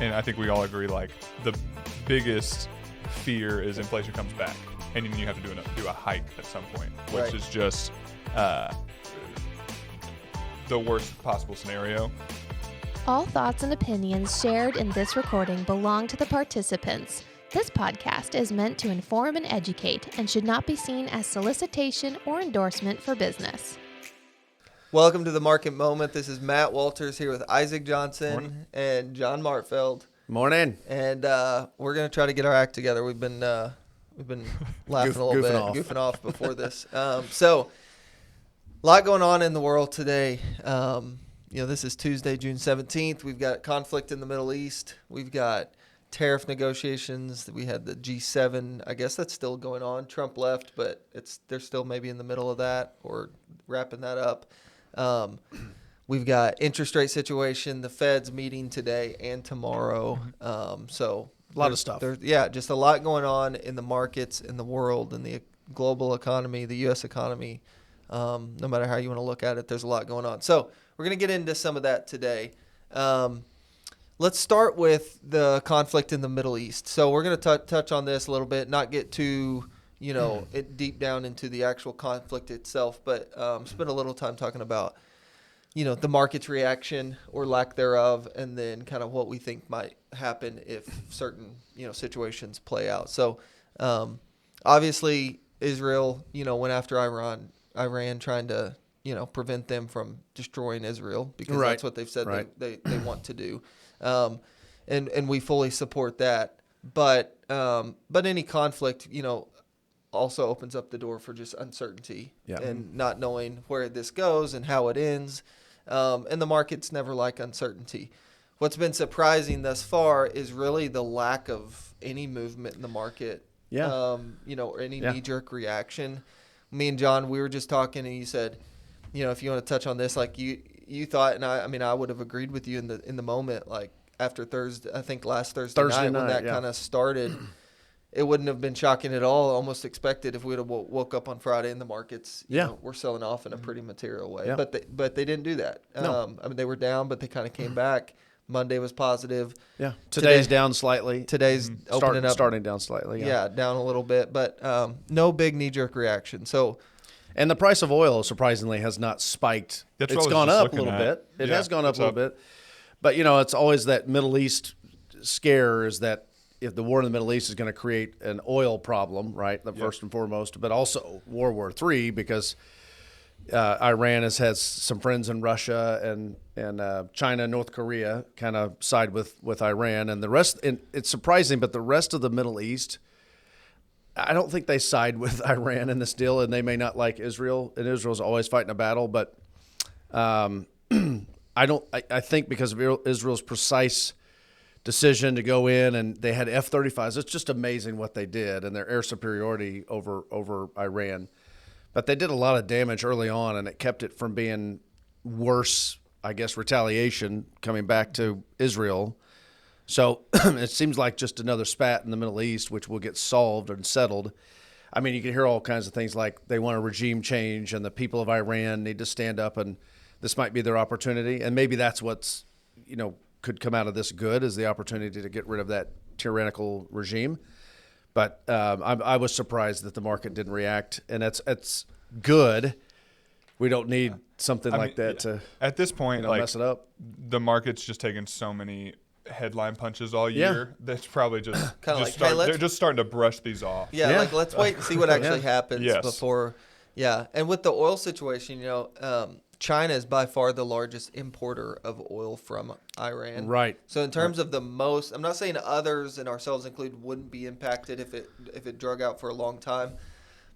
and I think we all agree, like, the biggest fear is inflation comes back, and then you have to do a hike at some point, which Right. is just the worst possible scenario. All thoughts and opinions shared in this recording belong to the participants. This podcast is meant to inform and educate and should not be seen as solicitation or endorsement for business. Welcome to the Market Moment. This is Matt Walters here with Isaac Johnson Morning. and John Martfeld. Morning. And we're going to try to get our act together. We've been laughing a little bit, goofing off before this. So, a lot going on in the world today. This is Tuesday, June 17th. We've got conflict in the Middle East. We've got tariff negotiations. We had the G7. I guess that's still going on. Trump left, but they're still maybe in the middle of that or wrapping that up. We've got interest rate situation. The Fed's meeting today and tomorrow. So A lot of stuff. Just a lot going on in the markets, in the world, in the global economy, the U.S. economy. No matter how you want to look at it, there's a lot going on. So we're going to get into some of that today. Let's start with the conflict in the Middle East. So we're going to touch on this a little bit, not get too, deep down into the actual conflict itself, but spend a little time talking about, the market's reaction or lack thereof, and then kind of what we think might happen if certain, situations play out. So obviously Israel, went after Iran trying to, prevent them from destroying Israel because that's what they've said they want to do. And we fully support that. But any conflict, also opens up the door for just uncertainty and not knowing where this goes and how it ends. And the markets never like uncertainty. What's been surprising thus far is really the lack of any movement in the market. Or any knee-jerk reaction. Me and John, we were just talking, and you said, if you want to touch on this, like you thought, and I would have agreed with you in the moment, like after Thursday, I think last Thursday night when that kind of started, it wouldn't have been shocking at all. Almost expected if we would have woke up on Friday and the markets, were selling off in a pretty material way. Yeah. But they didn't do that. No. They were down, but they kind of came back. Monday was positive. Yeah. Today's down slightly. Today's opening up. Starting down slightly. Yeah, down a little bit, but no big knee-jerk reaction. So. And the price of oil, surprisingly, has not spiked. It's gone up a little bit. It has gone up a little bit. But, it's always that Middle East scare is that if the war in the Middle East is going to create an oil problem, right, first and foremost, but also World War III because Iran has some friends in Russia and China and North Korea kind of side with Iran. And the rest, and it's surprising, but the rest of the Middle East, I don't think they side with Iran in this deal, and they may not like Israel, and Israel's always fighting a battle. But I think because of Israel's precise decision to go in, and they had F-35s. It's just amazing what they did and their air superiority over Iran. But they did a lot of damage early on, and it kept it from being worse, I guess, retaliation coming back to Israel. So it seems like just another spat in the Middle East, which will get solved and settled. I mean, you can hear all kinds of things like they want a regime change and the people of Iran need to stand up, and this might be their opportunity. And maybe that's what's, could come out of this good is the opportunity to get rid of that tyrannical regime. But I was surprised that the market didn't react, and it's good. We don't need something like that to at this point mess it up. The market's just taken so many headline punches all year. That's probably just they're just starting to brush these off. Like let's wait and see what actually happens before. And with the oil situation, China is by far the largest importer of oil from Iran. Right. So in terms of the most, I'm not saying others and ourselves included wouldn't be impacted if it drug out for a long time,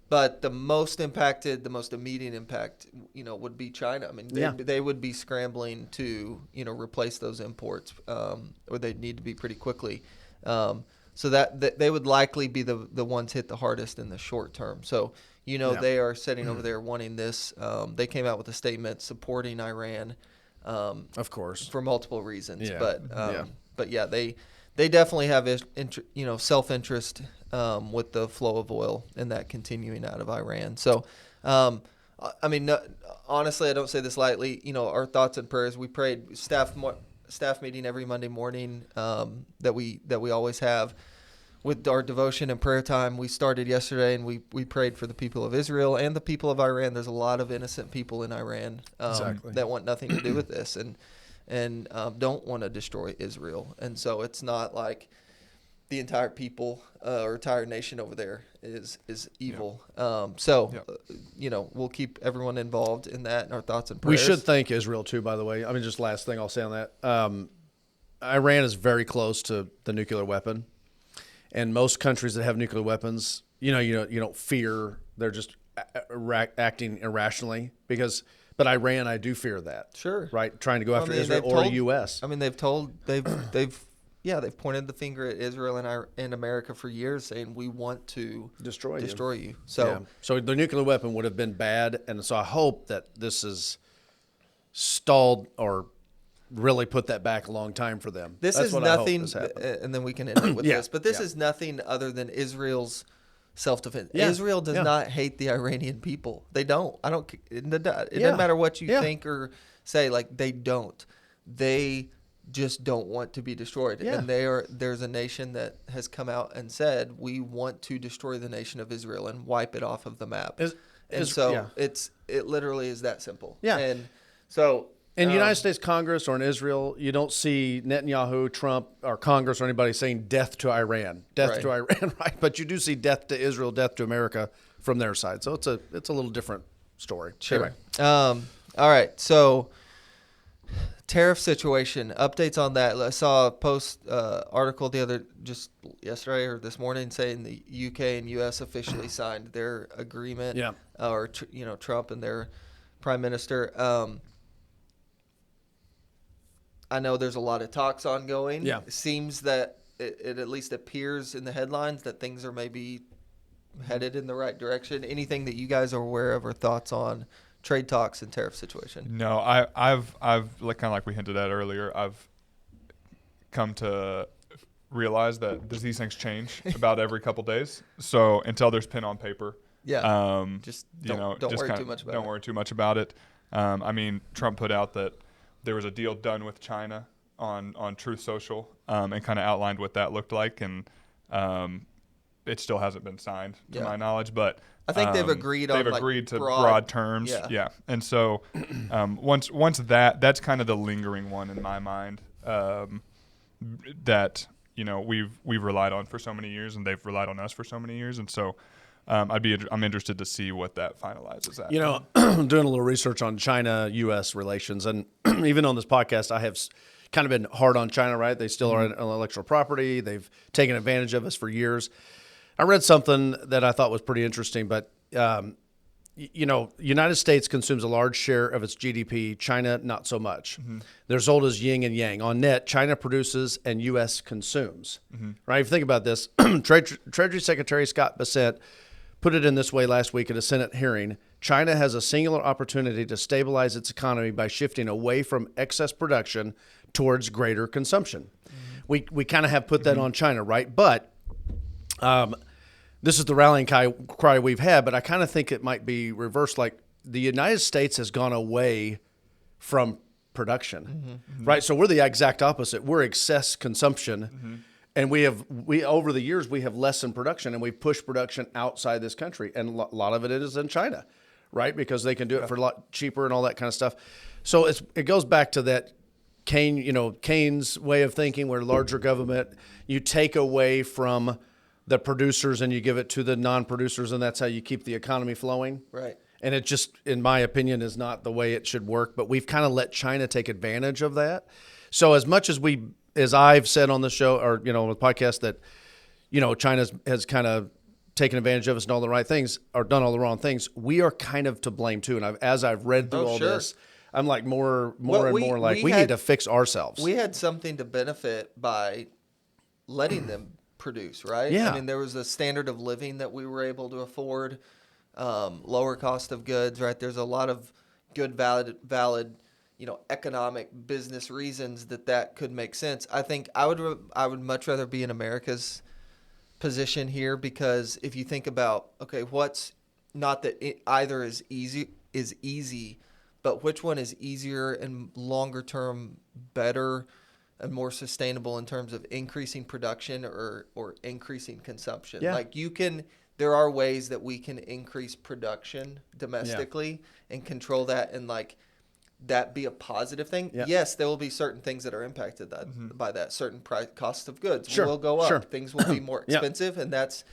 but the most impacted, the most immediate impact, would be China. I mean, they would be scrambling to, replace those imports, or they'd need to be pretty quickly. So that they would likely be the ones hit the hardest in the short term. So, they are sitting over there wanting this. They came out with a statement supporting Iran. Of course. For multiple reasons. Yeah. But they definitely have, self-interest with the flow of oil and that continuing out of Iran. So, honestly, I don't say this lightly. Our thoughts and prayers. We prayed. Staff staff meeting every Monday morning that we always have with our devotion and prayer time. We started yesterday, and we prayed for the people of Israel and the people of Iran. There's a lot of innocent people in Iran that want nothing to do with this and don't want to destroy Israel. And so it's not like the entire people or entire nation over there is evil. We'll keep everyone involved in that in our thoughts and prayers. We should thank Israel too, by the way. I mean, just last thing I'll say on that. Iran is very close to the nuclear weapon. And most countries that have nuclear weapons, you don't fear. They're just acting irrationally but Iran, I do fear that. Sure. Right. Trying to go after Israel or the U.S. I mean, they've pointed the finger at Israel and America for years, saying we want to destroy you. So the nuclear weapon would have been bad, and so I hope that this is stalled or really put that back a long time for them. This is nothing, and then we can end it with this. But this is nothing other than Israel's self-defense. Yeah. Israel does not hate the Iranian people. They don't. It doesn't matter what you think or say. Like, they don't. They just don't want to be destroyed. Yeah. And there's a nation that has come out and said, we want to destroy the nation of Israel and wipe it off of the map. It literally is that simple. Yeah. And so in the United States Congress or in Israel, you don't see Netanyahu, Trump, or Congress or anybody saying death to Iran, to Iran, right? But you do see death to Israel, death to America from their side. So it's a little different story. Sure. Anyway. All right. So tariff situation, updates on that. I saw a post article just yesterday or this morning saying the UK and US officially signed their agreement. Yeah. Or Trump and their prime minister. I know there's a lot of talks ongoing. Yeah. It seems that it at least appears in the headlines that things are maybe headed in the right direction. Anything that you guys are aware of or thoughts on trade talks and tariff situation? No, I've like kind of like we hinted at earlier, I've come to realize that these things change about every couple days. So until there's pen on paper, just don't worry too much about it. Don't worry too much about it. I mean, Trump put out that there was a deal done with China on Truth Social and kind of outlined what that looked like, and it still hasn't been signed to my knowledge, but I think they've agreed to broad terms. Yeah. And so once that's kind of the lingering one in my mind that we've relied on for so many years, and they've relied on us for so many years, and so I'm interested to see what that finalizes at. Doing a little research on China-U.S. relations, and even on this podcast, I have kind of been hard on China, right? They still are intellectual property. They've taken advantage of us for years. I read something that I thought was pretty interesting, but United States consumes a large share of its GDP. China, not so much. Mm-hmm. They're sold as yin and yang. On net, China produces and U.S. consumes. Mm-hmm. Right? If you think about this, Treasury Secretary Scott Bessent put it in this way last week at a Senate hearing. China has a singular opportunity to stabilize its economy by shifting away from excess production towards greater consumption. Mm-hmm. We kind of have put that on China, right? But this is the rallying cry we've had, but I kind of think it might be reversed. Like, the United States has gone away from production, right? So we're the exact opposite. We're excess consumption, and we over the years we have lessened production, and we've pushed production outside this country, and a lot of it is in China, right? Because they can do it for a lot cheaper and all that kind of stuff. So it goes back to that Keynes way of thinking, where larger government, you take away from the producers and you give it to the non-producers, and that's how you keep the economy flowing. Right. And it just, in my opinion, is not the way it should work. But we've kind of let China take advantage of that. So as much as I've said on the show or, on the podcast that, China has kind of taken advantage of us and all the right things or done all the wrong things, we are kind of to blame too. And as I've read through all this, I'm like more we need to fix ourselves. We had something to benefit by letting them produce, right? Yeah. I mean, there was a standard of living that we were able to afford, lower cost of goods, right? There's a lot of good, valid, economic business reasons that could make sense. I think I would much rather be in America's position here, because if you think about, okay, what's not that either is easy, but which one is easier and longer term better and more sustainable in terms of increasing production or increasing consumption. Yeah. Like there are ways that we can increase production domestically and control that and like that be a positive thing. Yeah. Yes, there will be certain things that are impacted by that. Certain cost of goods will go up. Things will be more expensive, and that's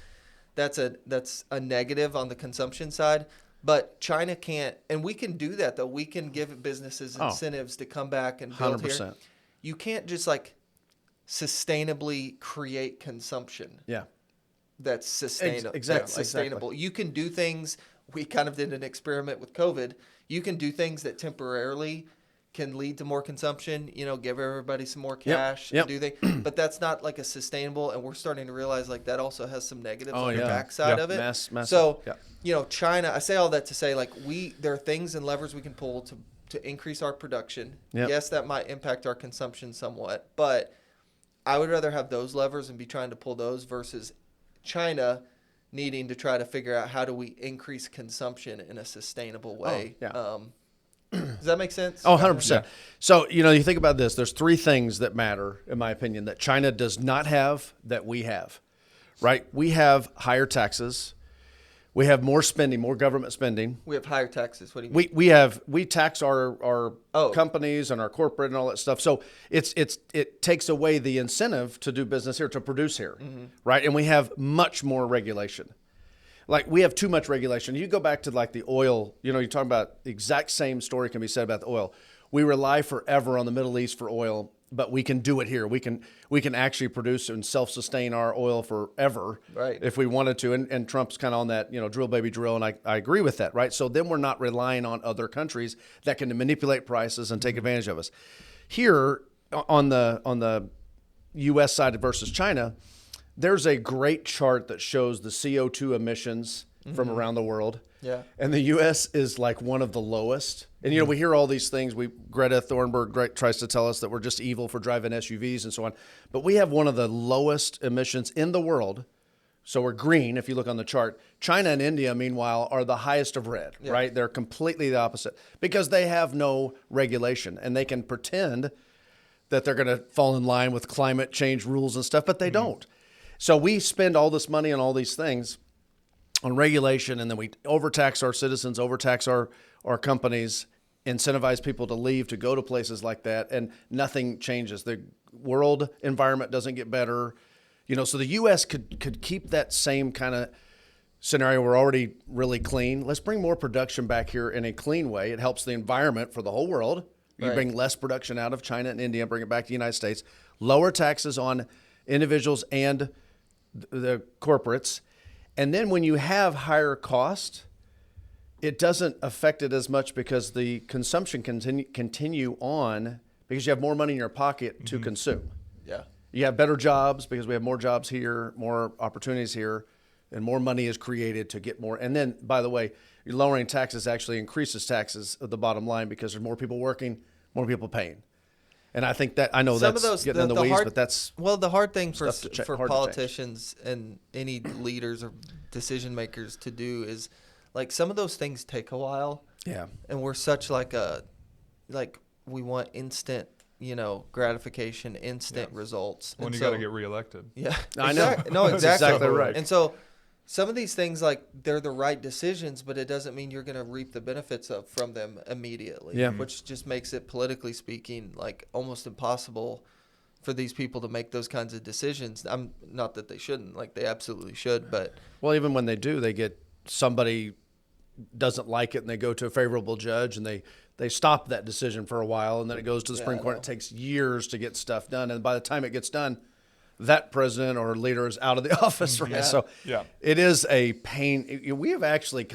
a negative on the consumption side. But China can't, and we can do that though. We can give businesses incentives to come back and build 100%. Here. You can't just like sustainably create consumption. Yeah. That's sustainable. Exactly. That's sustainable. Exactly. You can do things. We kind of did an experiment with COVID. You can do things that temporarily can lead to more consumption, give everybody some more cash, do things. But that's not like a sustainable, and we're starting to realize like that also has some negatives on the backside of it. Massive. So, China, I say all that to say like there are things and levers we can pull to increase our production. Yep. Yes, that might impact our consumption somewhat, but I would rather have those levers and be trying to pull those versus China needing to try to figure out how do we increase consumption in a sustainable way. Does that make sense? 100%. Yeah. So, you think about this. There's 3 things that matter, in my opinion, that China does not have that we have, right? We have higher taxes. We have more spending, more government spending. We have higher taxes. What do you mean? We tax our companies and our corporate and all that stuff. So it takes away the incentive to do business here, to produce here, right? And we have much more regulation. Like we have too much regulation. You go back to like the oil, you're talking about the exact same story can be said about the oil. We rely forever on the Middle East for oil, but we can do it here. We can actually produce and self-sustain our oil forever if we wanted to. And Trump's kind of on that, drill baby drill, and I agree with that, right? So then we're not relying on other countries that can manipulate prices and take advantage of us. Here on the U.S. side versus China, there's a great chart that shows the CO2 emissions from around the world. Yeah. And the U.S. is like one of the lowest. And, we hear all these things. Greta Thunberg tries to tell us that we're just evil for driving SUVs and so on. But we have one of the lowest emissions in the world. So we're green, if you look on the chart. China and India, meanwhile, are the highest of red, right? They're completely the opposite because they have no regulation. And they can pretend that they're going to fall in line with climate change rules and stuff, but they don't. So we spend all this money on all these things, on regulation, and then we overtax our citizens, overtax our companies, incentivize people to leave, to go to places like that, and nothing changes. The world environment doesn't get better. So the U.S. could keep that same kind of scenario. We're already really clean. Let's bring more production back here in a clean way. It helps the environment for the whole world. You bring less production out of China and India, bring it back to the United States. Lower taxes on individuals and the corporates. And then when you have higher cost, it doesn't affect it as much because the consumption continue on because you have more money in your pocket to consume. Yeah. You have better jobs because we have more jobs here, more opportunities here, and more money is created to get more. And then, by the way, you're lowering taxes actually increases taxes at the bottom line because there's more people working, more people paying. And I think that I know some that's of those, getting in the weeds, but that's the hard thing for politicians and any leaders or decision makers to do is like some of those things take a while. Yeah, and we're such like we want instant, gratification, instant results. When you got to get reelected. Yeah, I know. No, exactly. That's exactly right. And so some of these things, like they're the right decisions, but it doesn't mean you're going to reap the benefits from them immediately. Yeah. Which just makes it, politically speaking, like almost impossible for these people to make those kinds of decisions. I'm not that they shouldn't, like they absolutely should, but even when they do, they get somebody doesn't like it and they go to a favorable judge and they stop that decision for a while and then it goes to the Supreme Court. It takes years to get stuff done, and by the time it gets done, that president or leader is out of the office, right? Yeah. So it is a pain. We have actually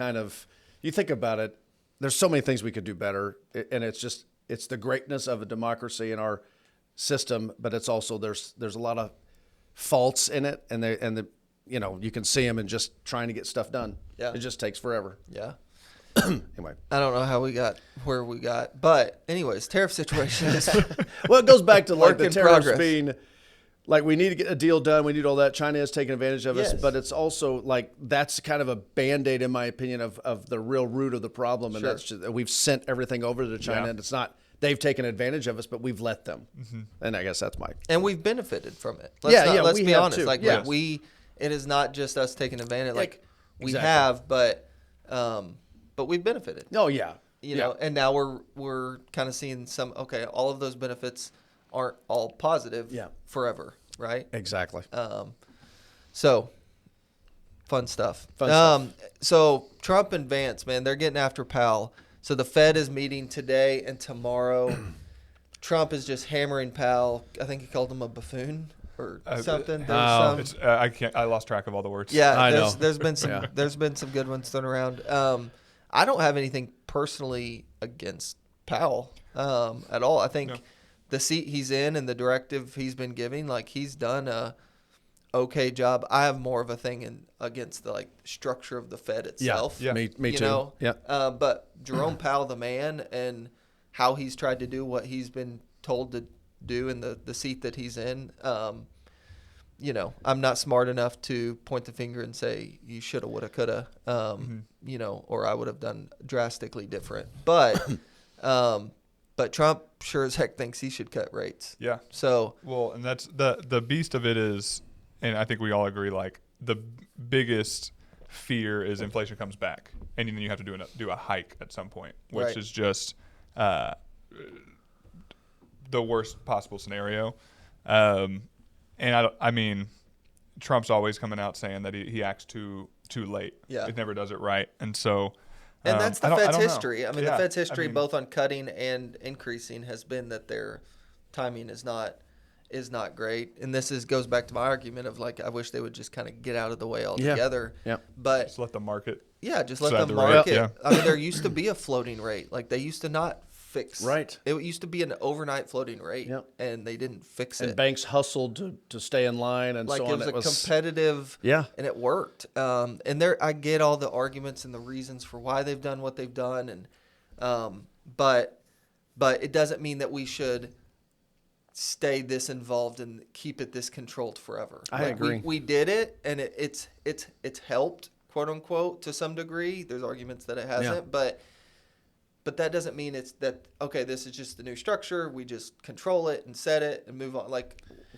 you think about it, there's so many things we could do better, and it's the greatness of a democracy in our system, but it's also there's a lot of faults in it, and you can see them in just trying to get stuff done. Yeah. It just takes forever. Yeah. Anyway, I don't know how we got where we got, but anyways, tariff situation is well, it goes back to like the tariffs progress. Being like we need to get a deal done. We need all that. China is taking advantage of us, Yes. but it's also like that's kind of a Band-Aid, in my opinion, of the real root of the problem, and Sure. that's just, we've sent everything over to China, and it's not they've taken advantage of us, but we've let them. And I guess that's and we've benefited from it. Let's be honest. too. Like it is not just us taking advantage. Like we exactly. have, but we've benefited. Oh yeah. You know, and now we're kind of seeing all of those benefits aren't all positive forever, right? Exactly. So fun stuff. So Trump and Vance, man, they're getting after Powell. So the Fed is meeting today and tomorrow. Trump is just hammering Powell. I think he called him a buffoon or something. I lost track of all the words. Yeah, I know. There's been some good ones thrown around. I don't have anything personally against Powell at all. I think the seat he's in and the directive he's been giving, like he's done a okay job. I have more of a thing against the structure of the Fed itself. Yeah, me you too. Know? Yeah. But Jerome Powell, the man, and how he's tried to do what he's been told to do in the seat that he's in. You know, I'm not smart enough to point the finger and say you shoulda, woulda, coulda. You know, or I would have done drastically different. But Trump sure as heck thinks he should cut rates. Yeah. So and that's the beast of it is, and I think we all agree, like the biggest fear is inflation comes back, and then you have to do a hike at some point, which is just the worst possible scenario. And I mean, Trump's always coming out saying that he acts too late. Yeah, it never does it right, and so. And that's the Fed's history. I mean, the Fed's history, both on cutting and increasing, has been that their timing is not great. And this goes back to my argument of I wish they would just kind of get out of the way altogether. Yeah. But just let the market. Yeah, just let the market. Yeah. I mean, there used to be a floating rate. They used to not fix. Right. It used to be an overnight floating rate, and they didn't fix it. And banks hustled to stay in line and so on. It was competitive, and it worked. And I get all the arguments and the reasons for why they've done what they've done, and but it doesn't mean that we should stay this involved and keep it this controlled forever. I agree. We did it, and it's helped, quote unquote, to some degree. There's arguments that it hasn't, but that doesn't mean it's that, okay, this is just the new structure. We just control it and set it and move on.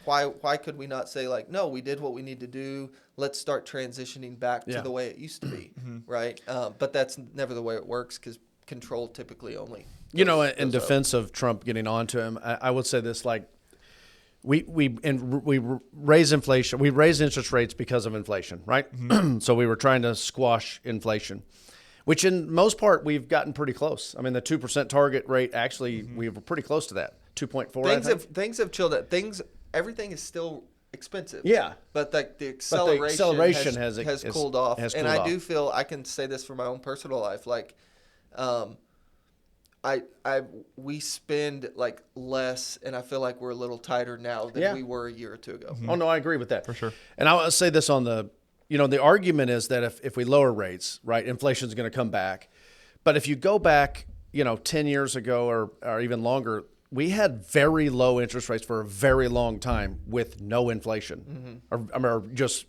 Why could we not say, no, we did what we need to do. Let's start transitioning back to the way it used to be, right? But that's never the way it works because control typically only goes, in defense of Trump getting on to him, I would say this, we raise inflation. We raise interest rates because of inflation, right? So we were trying to squash inflation, which in most part we've gotten pretty close. I mean, the 2% target rate, actually, we were pretty close to that, 2.4. Things have chilled out. Everything is still expensive. Yeah. But the acceleration has cooled off. I do feel, I can say this for my own personal life, we spend less, and I feel like we're a little tighter now than we were a year or two ago. Oh no, I agree with that for sure. And I'll say this on the argument is that if we lower rates, right, inflation is going to come back. But if you go back, 10 years ago or even longer, we had very low interest rates for a very long time with no inflation, or just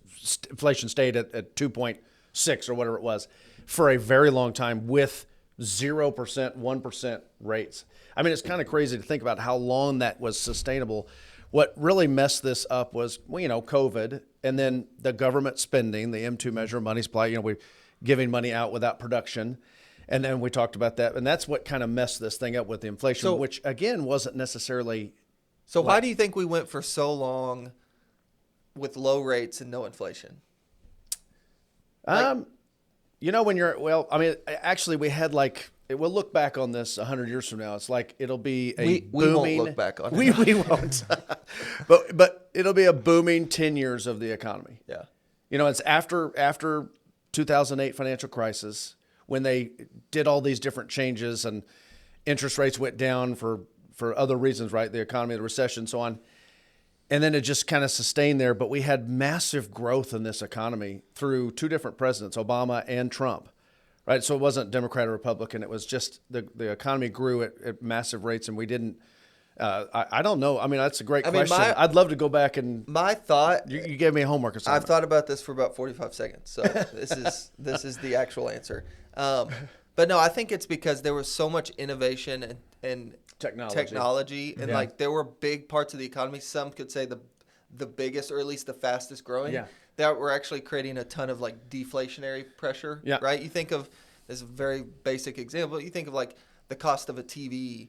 inflation stayed at 2.6 or whatever it was for a very long time with 0%, 1% rates. I mean, it's kind of crazy to think about how long that was sustainable. What really messed this up was, COVID, and then the government spending, the M2 measure, money supply, we're giving money out without production. And then we talked about that. And that's what kind of messed this thing up with the inflation, which, again, wasn't necessarily. So why do you think we went for so long with low rates and no inflation? Actually, we had we'll look back on this 100 years from now. It's it'll be a booming. We won't look back on it. We won't. but it'll be a booming 10 years of the economy. Yeah. It's after 2008 financial crisis when they did all these different changes and interest rates went down for other reasons, right? The economy, the recession, so on. And then it just kind of sustained there. But we had massive growth in this economy through two different presidents, Obama and Trump, right? So it wasn't Democrat or Republican. It was just the economy grew at massive rates, and we didn't. I don't know. I mean, that's a great question. I'd love to go back and. My thought. You gave me a homework assignment. I've thought about this for about 45 seconds. So this is the actual answer. But But no, I think it's because there was so much innovation and technology and like there were big parts of the economy. Some could say the biggest, or at least the fastest growing, that were actually creating a ton of like deflationary pressure. Yeah. Right. You think of, as a very basic example, you think of like the cost of a TV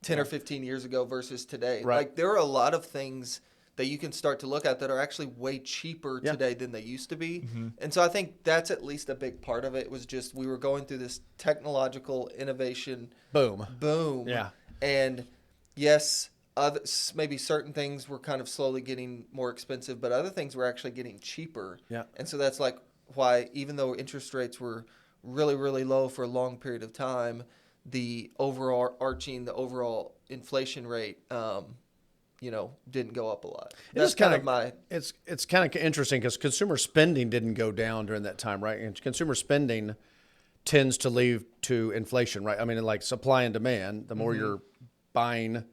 10 or 15 years ago versus today. Right. Like there are a lot of things that you can start to look at that are actually way cheaper today than they used to be. Mm-hmm. And so I think that's at least a big part of it, was just we were going through this technological innovation boom. Yeah. And yes, maybe certain things were kind of slowly getting more expensive, but other things were actually getting cheaper. Yeah. And so that's like why, even though interest rates were really, really low for a long period of time, the overall inflation rate, didn't go up a lot. That's kind of it's kind of interesting because consumer spending didn't go down during that time, right? And consumer spending tends to lead to inflation, right? I mean, like supply and demand, the more you're buying,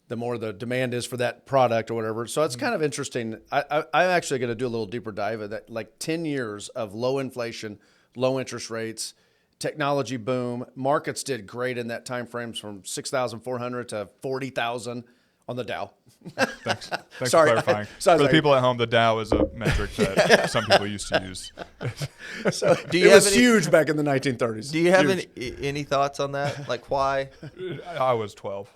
the more the demand is for that product or whatever. So it's kind of interesting. I'm actually going to do a little deeper dive at that, like 10 years of low inflation, low interest rates, technology boom. Markets did great in that time frame, from 6,400 to 40,000 on the Dow. Thanks for clarifying. For the people at home, the Dow is a metric that some people used to use. So it was huge back in the 1930s. Do you have any thoughts on that? Like why? I was 12.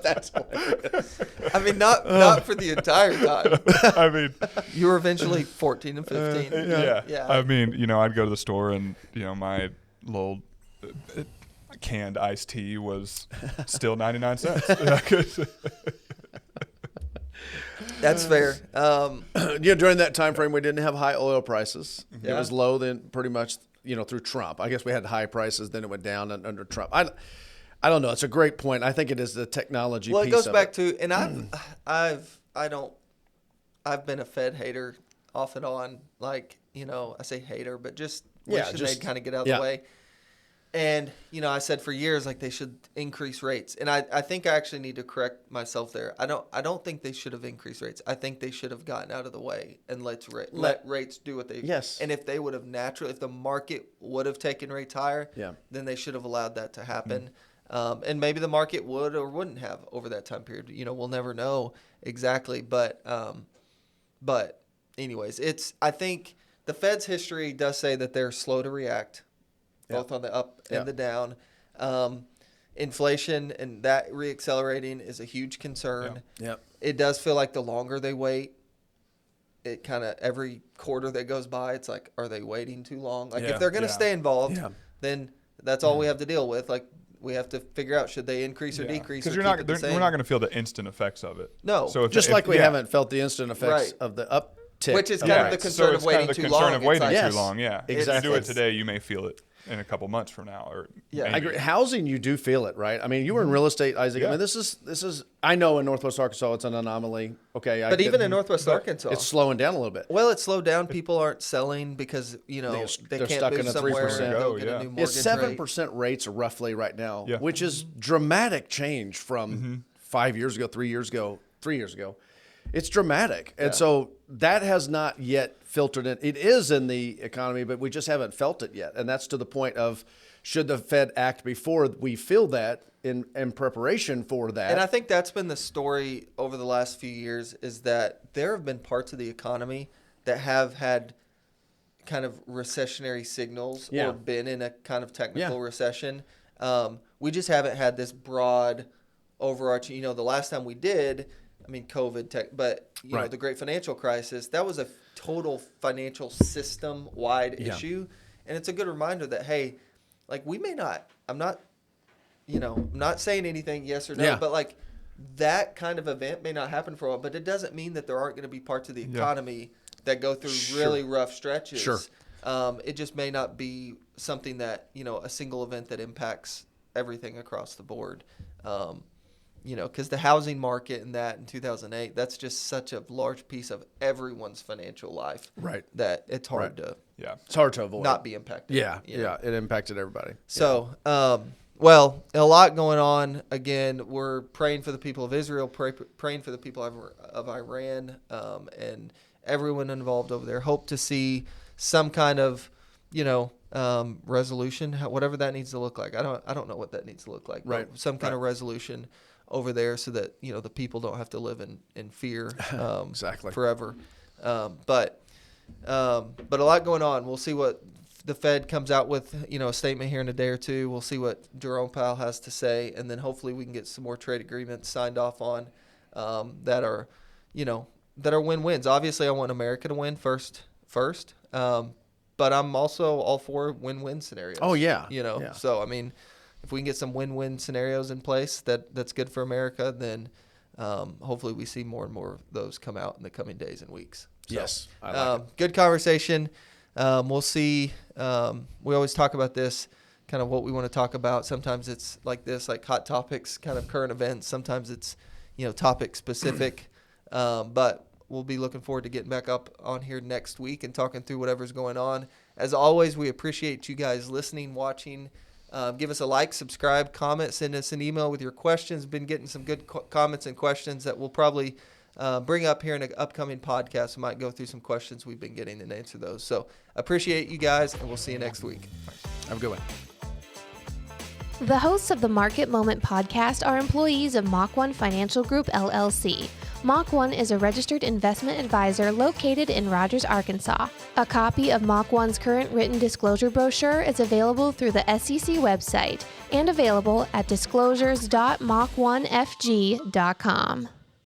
That's hilarious. I mean, not for the entire time. I mean, you were eventually 14 and 15. Yeah. I mean, I'd go to the store and, my little canned iced tea was still 99 cents. That's fair. During that time frame, we didn't have high oil prices. It was low then, pretty much, through Trump. I guess we had high prices, then it went down under Trump. I don't know. It's a great point. I think it is the technology piece of it. Well, it goes back to, and I've been a Fed hater off and on. Like, I say hater, but just wishing they'd kind of get out of the way. And, I said for years, like, they should increase rates. And I think I actually need to correct myself there. I don't think they should have increased rates. I think they should have gotten out of the way and let rates do what they. Yes. And if they would have if the market would have taken rates higher, then they should have allowed that to happen. Mm-hmm. And maybe the market would or wouldn't have over that time period. We'll never know exactly. But anyways, I think the Fed's history does say that they're slow to react, both on the up and the down. Inflation and that reaccelerating is a huge concern. Yep. It does feel like the longer they wait, it kind of every quarter that goes by, it's like, are they waiting too long? Like if they're going to stay involved, then that's all we have to deal with. Like, we have to figure out, should they increase or decrease? Because we're not going to feel the instant effects of it. No. So we haven't felt the instant effects of the uptick. Which is kind of the concern of waiting too long. Too long, yeah. Exactly. If you do it today, you may feel it in a couple months from now. I agree. Housing, you do feel it, right? I mean, you were in real estate, Isaac. I mean, this is. I know in Northwest Arkansas it's an anomaly. Okay, but even in Northwest Arkansas, it's slowing down a little bit. Well, it's slowed down. People aren't selling because they can't stuck move in a somewhere. 3%. And go get a new mortgage it's 7% rates roughly right now, which is dramatic change from 5 years ago, 3 years ago. It's dramatic, and so that has not yet filtered in. It is in the economy, but we just haven't felt it yet, and that's to the point of, should the Fed act before we feel that in preparation for that? And I think that's been the story over the last few years, is that there have been parts of the economy that have had kind of recessionary signals or been in a kind of technical recession. We just haven't had this broad overarching, the last time we did, I mean, COVID, but the great financial crisis, that was a total financial system-wide issue. And it's a good reminder that, hey, like, we may not, I'm not saying anything yes or no, but like that kind of event may not happen for a while, but it doesn't mean that there aren't going to be parts of the economy that go through really rough stretches. Sure. It just may not be something that, a single event that impacts everything across the board. Because the housing market and that in 2008, that's just such a large piece of everyone's financial life. Right. That it's hard to. Yeah. It's hard to avoid. Not be impacted. Yeah. Yeah. It impacted everybody. So, well, a lot going on. Again, we're praying for the people of Israel, praying for the people of Iran, and everyone involved over there. Hope to see some kind of, resolution, whatever that needs to look like. I don't know what that needs to look like. Right. Some kind of resolution over there so that, the people don't have to live in fear exactly forever. But a lot going on. We'll see what the Fed comes out with, a statement here in a day or two. We'll see what Jerome Powell has to say, and then hopefully we can get some more trade agreements signed off on that are win-wins. Obviously, I want America to win first. But I'm also all for win-win scenarios. Oh, yeah. So, if we can get some win-win scenarios in place that's good for America, then hopefully we see more and more of those come out in the coming days and weeks. So, yes, I like it. Good conversation. We'll see. We always talk about this, kind of what we want to talk about. Sometimes it's like this, like hot topics, kind of current events. Sometimes it's, topic specific. But we'll be looking forward to getting back up on here next week and talking through whatever's going on. As always, we appreciate you guys listening, watching. Give us a like, subscribe, comment, send us an email with your questions. Been getting some good comments and questions that we'll probably bring up here in an upcoming podcast. We might go through some questions we've been getting and answer those. So appreciate you guys, and we'll see you next week. Have a good one. The hosts of the Market Moment podcast are employees of Mach 1 Financial Group, LLC. Mach 1 is a registered investment advisor located in Rogers, Arkansas. A copy of Mach 1's current written disclosure brochure is available through the SEC website and available at disclosures.mach1fg.com.